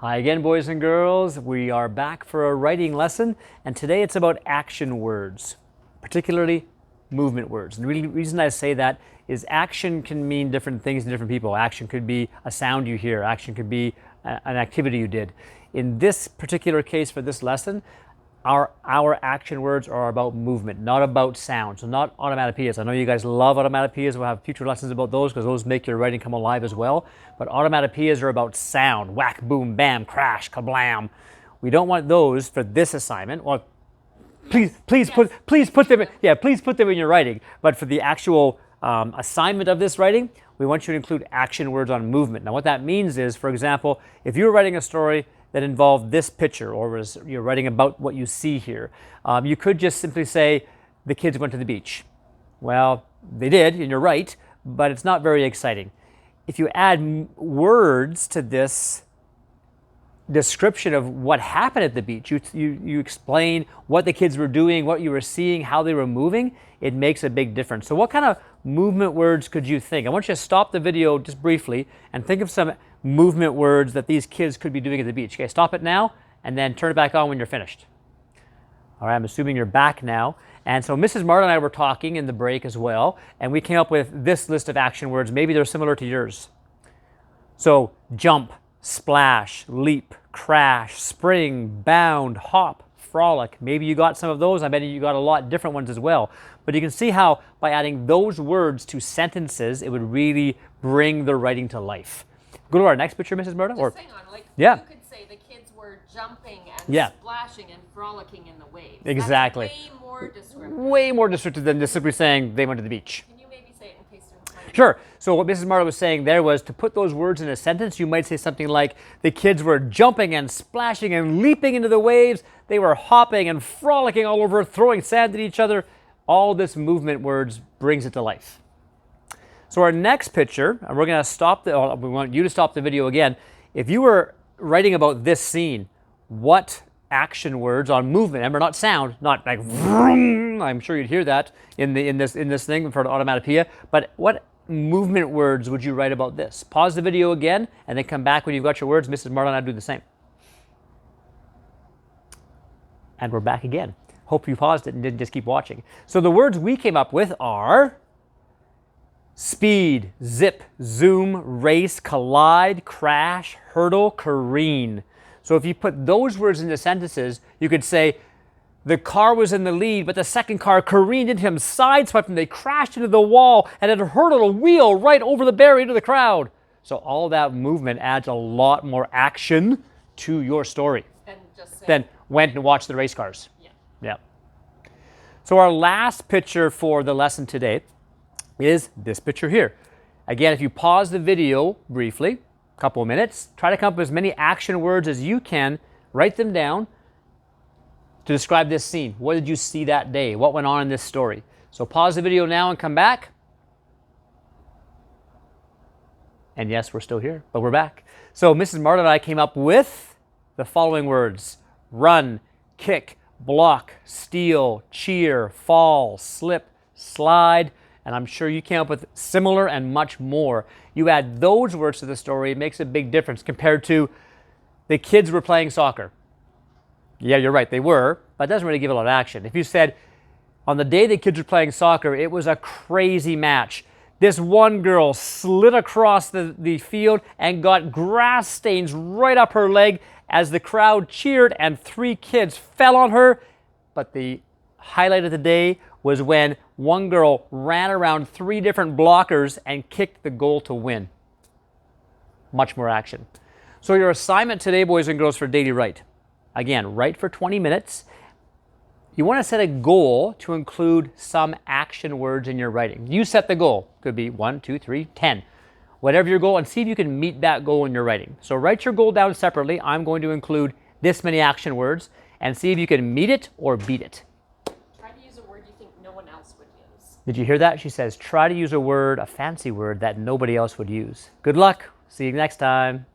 Hi again, boys and girls. We are back for a writing lesson, and today it's about action words, particularly movement words. And the reason I say that is action can mean different things to different people. Action could be a sound you hear. Action could be an activity you did. In this particular case for this lesson, our action words are about movement, not about sound. So not onomatopoeias. I know you guys love onomatopoeias. We'll have future lessons about those because those make your writing come alive as well. But onomatopoeias are about sound. Whack, boom, bam, crash, kablam. We don't want those for this assignment. Well, please put them in your writing. But for the actual assignment of this writing, we want you to include action words on movement. Now what that means is, for example, if you're writing a story that involved this picture, or you're writing about what you see here, you could just simply say, the kids went to the beach. Well, they did, and you're right, but it's not very exciting. If you add words to this description of what happened at the beach, you explain what the kids were doing, what you were seeing, how they were moving, it makes a big difference. So what kind of movement words could you think? I want you to stop the video just briefly and think of some movement words that these kids could be doing at the beach. Okay, stop it now and then turn it back on when you're finished. All right, I'm assuming you're back now. And so Mrs. Martin and I were talking in the break as well, and we came up with this list of action words. Maybe they're similar to yours. So jump, splash, leap, crash, spring, bound, hop, frolic. Maybe you got some of those. I bet you got a lot different ones as well. But you can see how by adding those words to sentences, it would really bring the writing to life. Go to our next picture, Mrs. Murda. Just hang on. Like, yeah. You could say the kids were jumping and splashing and frolicking in the waves. Exactly. That's way more descriptive. Way more descriptive than just simply saying they went to the beach. Can you maybe say it in case they're Sure. So what Mrs. Marta was saying there was to put those words in a sentence, you might say something like, the kids were jumping and splashing and leaping into the waves. They were hopping and frolicking all over, throwing sand at each other. All this movement words brings it to life. So our next picture, and we're going to stop we want you to stop the video again. If you were writing about this scene, what action words on movement, remember not sound, not like vroom, I'm sure you'd hear that in this thing for an onomatopoeia, but what movement words would you write about this? Pause the video again and then come back when you've got your words. Mrs. Martin and I do the same. And we're back again. Hope you paused it and didn't just keep watching. So the words we came up with are speed, zip, zoom, race, collide, crash, hurdle, careen. So if you put those words into sentences, you could say, the car was in the lead, but the second car careened into him, sideswiped him, they crashed into the wall, and it hurtled a wheel right over the barrier into the crowd. So all that movement adds a lot more action to your story than went and watched the race cars. Yeah. So our last picture for the lesson today is this picture here. Again, if you pause the video briefly, a couple of minutes, try to come up with as many action words as you can, write them down to describe this scene. What did you see that day? What went on in this story? So pause the video now and come back. And yes, we're still here, but we're back. So Mrs. Martin and I came up with the following words: run, kick, block, steal, cheer, fall, slip, slide, and I'm sure you came up with similar and much more. You add those words to the story, it makes a big difference compared to the kids were playing soccer. Yeah, you're right, they were, but it doesn't really give a lot of action. If you said, on the day the kids were playing soccer, it was a crazy match. This one girl slid across the field and got grass stains right up her leg as the crowd cheered and 3 kids fell on her. But the highlight of the day was when one girl ran around 3 different blockers and kicked the goal to win. Much more action. So your assignment today, boys and girls, for Daily Write. Again, write for 20 minutes. You want to set a goal to include some action words in your writing. You set the goal. Could be 1, 2, 3, 10. Whatever your goal, and see if you can meet that goal in your writing. So write your goal down separately. I'm going to include this many action words and see if you can meet it or beat it. Try to use a word you think no one else would use. Did you hear that? She says, try to use a word, a fancy word that nobody else would use. Good luck. See you next time.